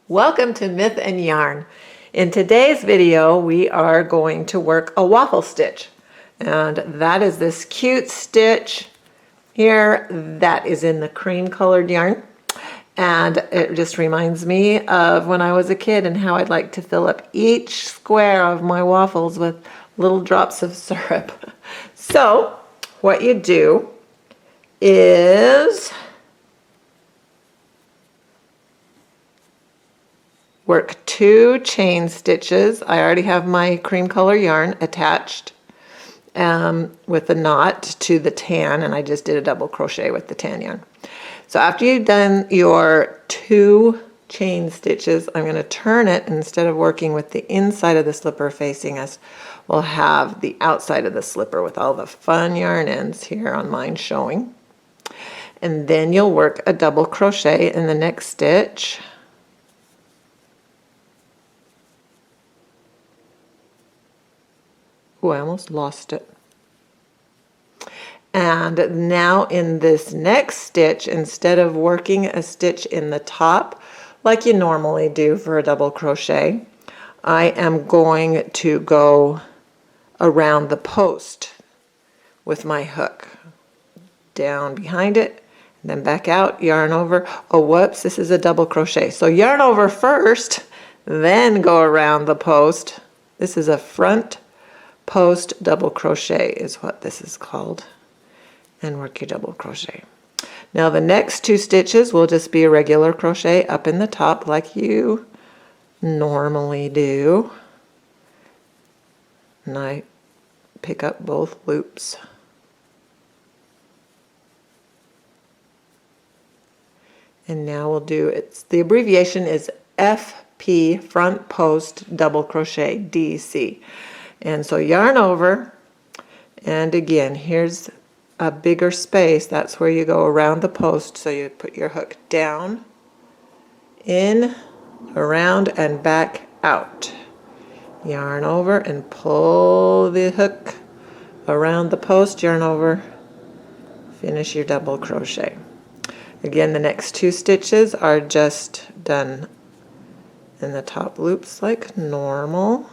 Welcome to Myth and Yarn. In today's video we are going to work a waffle stitch, and that is this cute stitch here that is in the cream colored yarn, and it just reminds me of when I was a kid and how I'd like to fill up each square of my waffles with little drops of syrup. So what you do is work 2 chain stitches. I already have my cream color yarn attached with the knot to the tan, and I just did a double crochet with the tan yarn. So after you've done your 2 chain stitches, I'm going to turn it. Instead of working with the inside of the slipper facing us, we'll have the outside of the slipper with all the fun yarn ends here on mine showing. And then you'll work a double crochet in the next stitch. Oh, I almost lost it. And now in this next stitch, instead of working a stitch in the top like you normally do for a double crochet, I am going to go around the post with my hook. Down behind it, and then back out, yarn over. Oh, whoops, this is a double crochet. So yarn over first, then go around the post. This is a front post double crochet is what this is called, and work your double crochet. Now the next 2 stitches will just be a regular crochet up in the top like you normally do, and I pick up both loops. And now we'll do, the abbreviation is FP, front post double crochet, DC. And so yarn over, and again, here's a bigger space. That's where you go around the post. So you put your hook down, in, around, and back out. Yarn over and pull the hook around the post, yarn over, finish your double crochet. Again, the next 2 stitches are just done in the top loops like normal.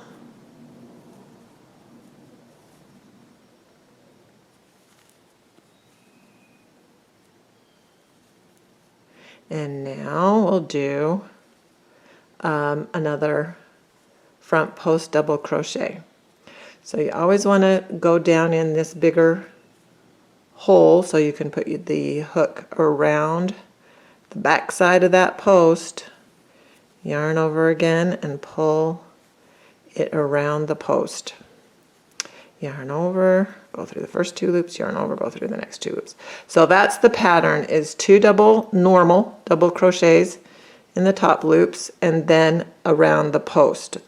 And now we'll do another front post double crochet. So you always want to go down in this bigger hole so you can put the hook around the back side of that post, yarn over again, and pull it around the post. Yarn over, go through the first 2 loops, yarn over, go through the next 2 loops. So that's the pattern, is 2 normal double crochets in the top loops and then around the post.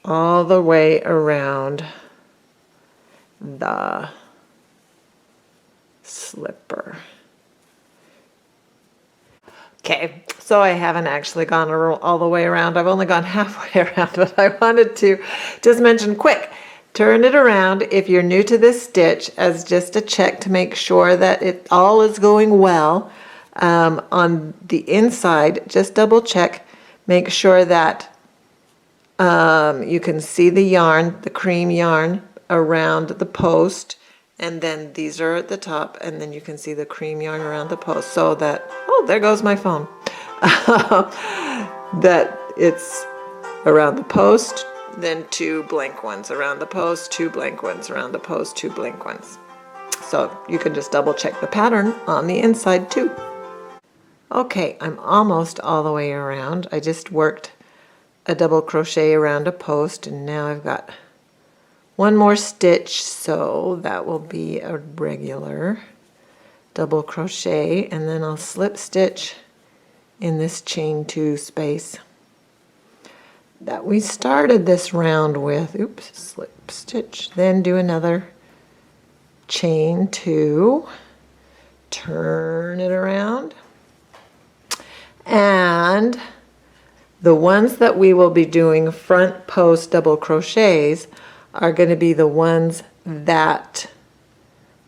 All the way around the slipper. Okay, so I haven't actually gone all the way around. I've only gone halfway around, but I wanted to just mention quick. Turn it around if you're new to this stitch as just a check to make sure that it all is going well. On the inside, just double check. Make sure that you can see the yarn, the cream yarn, around the post, and then these are at the top, and then you can see the cream yarn around the post, so that, oh, there goes my phone, that it's around the post, then 2 blank ones around the post, 2 blank ones around the post, 2 blank ones. So you can just double check the pattern on the inside too. Okay, I'm almost all the way around. I just worked a double crochet around a post, and now I've got 1 more stitch, so that will be a regular double crochet, and then I'll slip stitch in this chain 2 space that we started this round with. Oops, slip stitch, then do another chain 2, turn it around, and the ones that we will be doing front post double crochets are going to be the ones that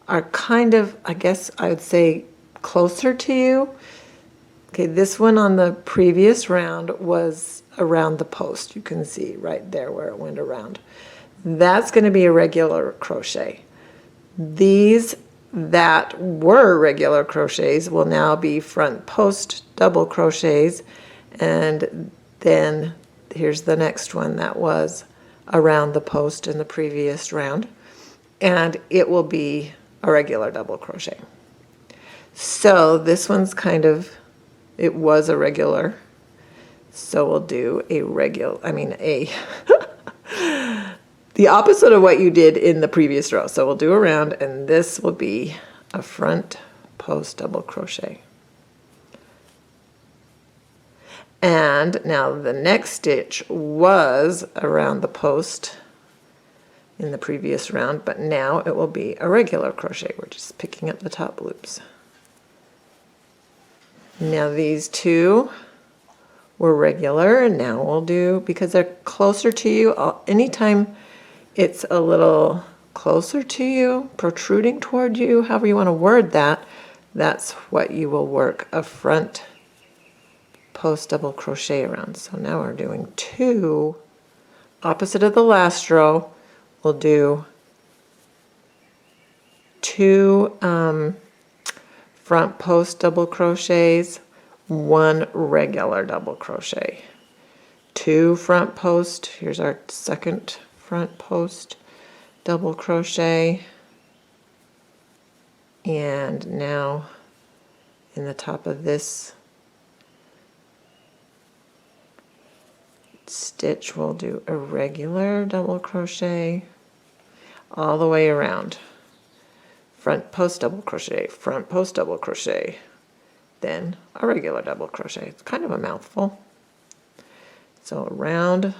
are kind of, I guess I would say, closer to you. Okay, this one on the previous round was around the post. You can see right there where it went around. That's going to be a regular crochet. These that were regular crochets will now be front post double crochets, and then here's the next one that was around the post in the previous round, and it will be a regular double crochet. So this one's it was a regular, so we'll do a the opposite of what you did in the previous row. So we'll do a round, and this will be a front post double crochet. And now the next stitch was around the post in the previous round, but now it will be a regular crochet. We're just picking up the top loops. Now these two were regular, and now we'll do, because they're closer to you, anytime it's a little closer to you, protruding toward you, however you want to word that, that's what you will work a front post double crochet around. So now we're doing two, opposite of the last row, we'll do two front post double crochets, one regular double crochet, two front post, here's our second front post double crochet, and now in the top of this stitch we'll do a regular double crochet all the way around. Front post double crochet, front post double crochet, then a regular double crochet. It's kind of a mouthful. So around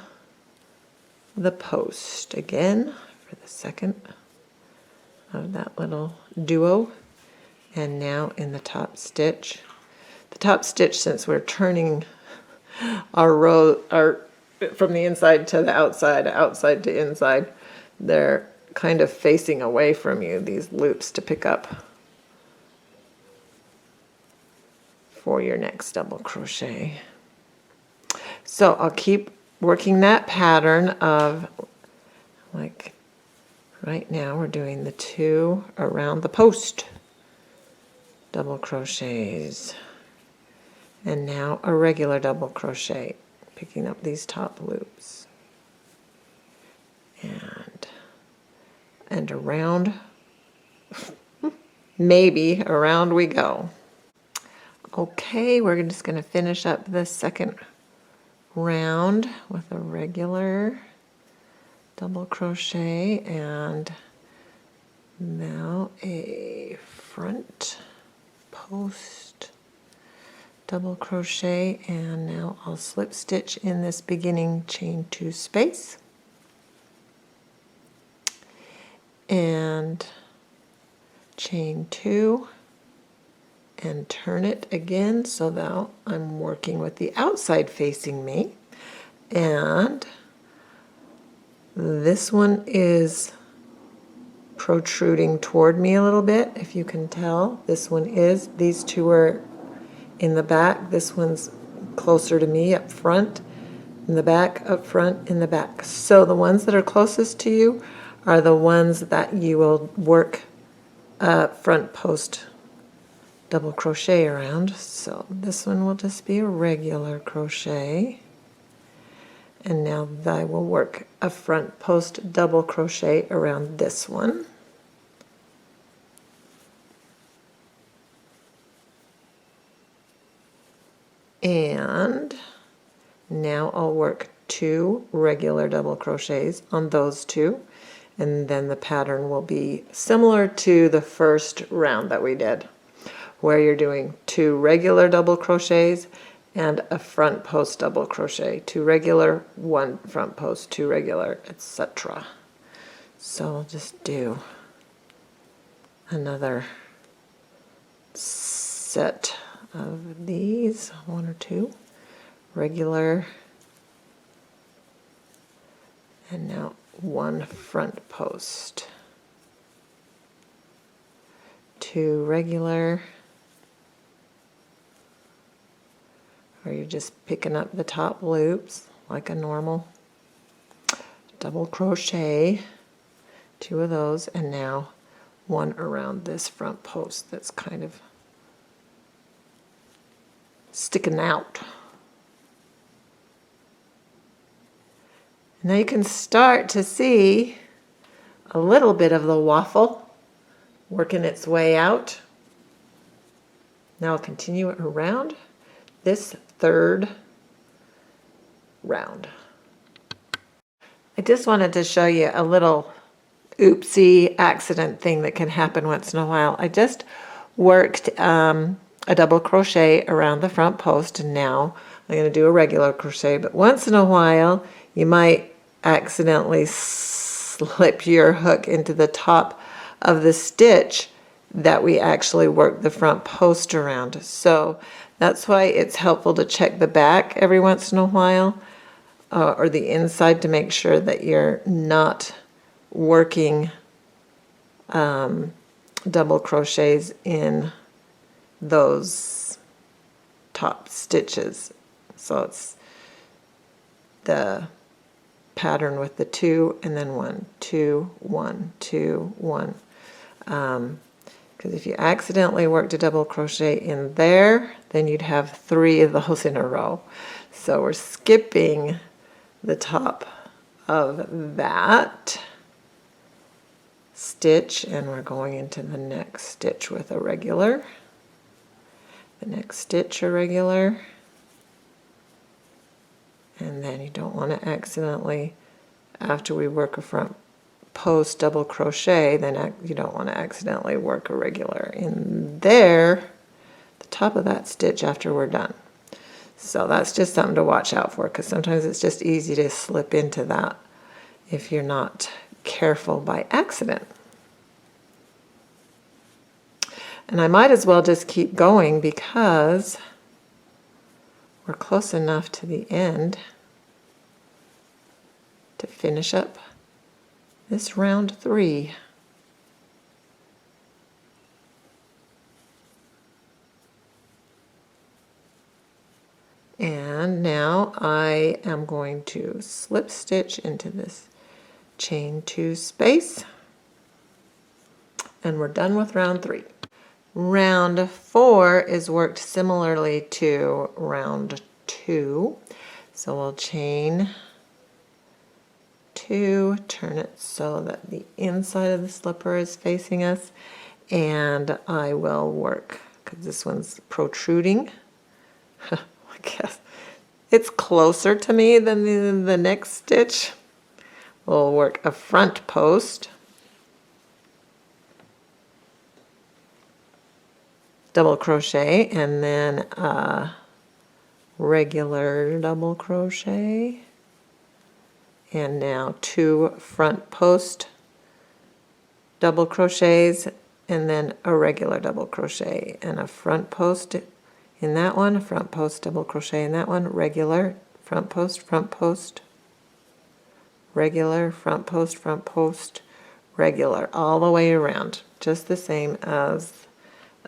the post again for the second of that little duo, and now in the top stitch. The top stitch, since we're turning our row from the inside to the outside, outside to inside, they're kind of facing away from you, these loops to pick up for your next double crochet. So I'll keep working that pattern of, like right now we're doing the two around the post double crochets, and now a regular double crochet, picking up these top loops, and around, maybe around we go. Okay, we're just going to finish up the second round with a regular double crochet, and now a front post double crochet, and now I'll slip stitch in this beginning chain 2 space and chain 2 and turn it again, so now I'm working with the outside facing me, and this one is protruding toward me a little bit, if you can tell. This one is. These two are in the back. This one's closer to me up front, in the back, up front, in the back. So the ones that are closest to you are the ones that you will work front post double crochet around. So this one will just be a regular crochet, and now I will work a front post double crochet around this one. And now I'll work 2 regular double crochets on those two, and then the pattern will be similar to the first round that we did, where you're doing 2 regular double crochets and a front post double crochet, 2 regular, 1 front post, 2 regular, etc. So I'll just do another set of these, 1 or 2 regular, and now 1 front post, 2 regular, where you're just picking up the top loops like a normal double crochet, 2 of those, and now 1 around this front post that's kind of sticking out. Now you can start to see a little bit of the waffle working its way out. Now I'll continue it around this 3rd round. I just wanted to show you a little oopsie accident thing that can happen once in a while. I just worked a double crochet around the front post, and now I'm going to do a regular crochet, but once in a while you might accidentally slip your hook into the top of the stitch that we actually worked the front post around. So that's why it's helpful to check the back every once in a while, or the inside, to make sure that you're not working double crochets in those top stitches. So it's the pattern with the 2 and then 1, 2, 1, 2, 1. Because if you accidentally worked a double crochet in there, then you'd have 3 of those in a row. So we're skipping the top of that stitch, and we're going into the next stitch with a regular, the next stitch a regular, and then you don't want to accidentally, after we work a front post double crochet, then you don't want to accidentally work a regular in there, the top of that stitch after we're done. So that's just something to watch out for, because sometimes it's just easy to slip into that if you're not careful by accident. And I might as well just keep going because we're close enough to the end to finish up this round 3. And now I am going to slip stitch into this chain 2 space, and we're done with round 3. Round 4 is worked similarly to round 2. So we'll chain 2, turn it so that the inside of the slipper is facing us, and I will work, because this one's protruding. I guess it's closer to me than the next stitch. We'll work a front post, double crochet, and then a regular double crochet, and now 2 front post double crochets, and then a regular double crochet, and a front post in that one, a front post double crochet in that one, regular, front post, regular, front post, regular, all the way around, just the same as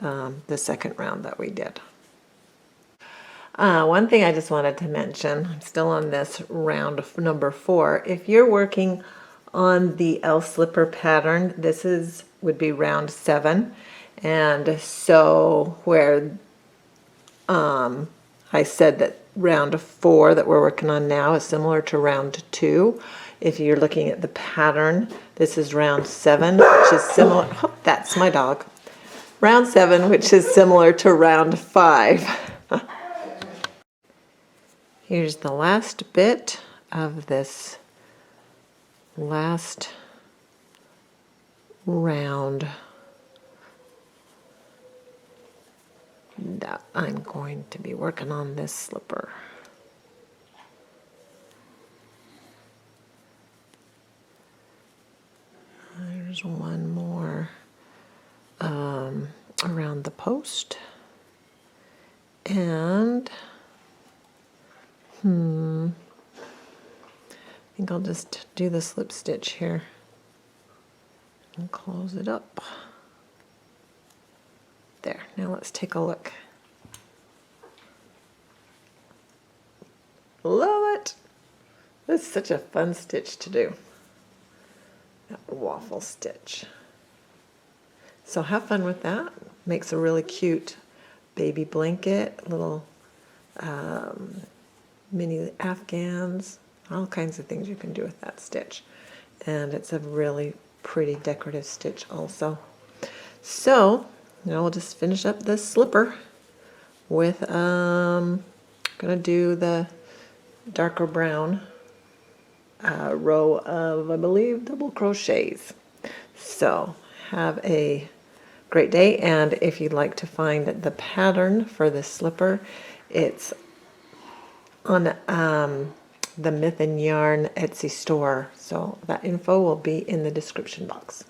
the second round that we did. One thing I just wanted to mention, I'm still on this round number 4. If you're working on the L slipper pattern, this would be round 7, and so where I said that round 4 that we're working on now is similar to round 2. If you're looking at the pattern, this is round 7, which is similar. Oh, that's my dog. Round 7, which is similar to round 5. Here's the last bit of this last round that I'm going to be working on this slipper. There's one more around the post, and I think I'll just do the slip stitch here and close it up. There, now let's take a look. Love it. This is such a fun stitch to do. That waffle stitch. So have fun with that. Makes a really cute baby blanket, little mini afghans, all kinds of things you can do with that stitch. And it's a really pretty decorative stitch also. So now we'll just finish up this slipper with gonna do the darker brown row of, I believe, double crochets. So have a great day, and if you'd like to find the pattern for this slipper, it's on the Myth and Yarn Etsy store, so that info will be in the description box.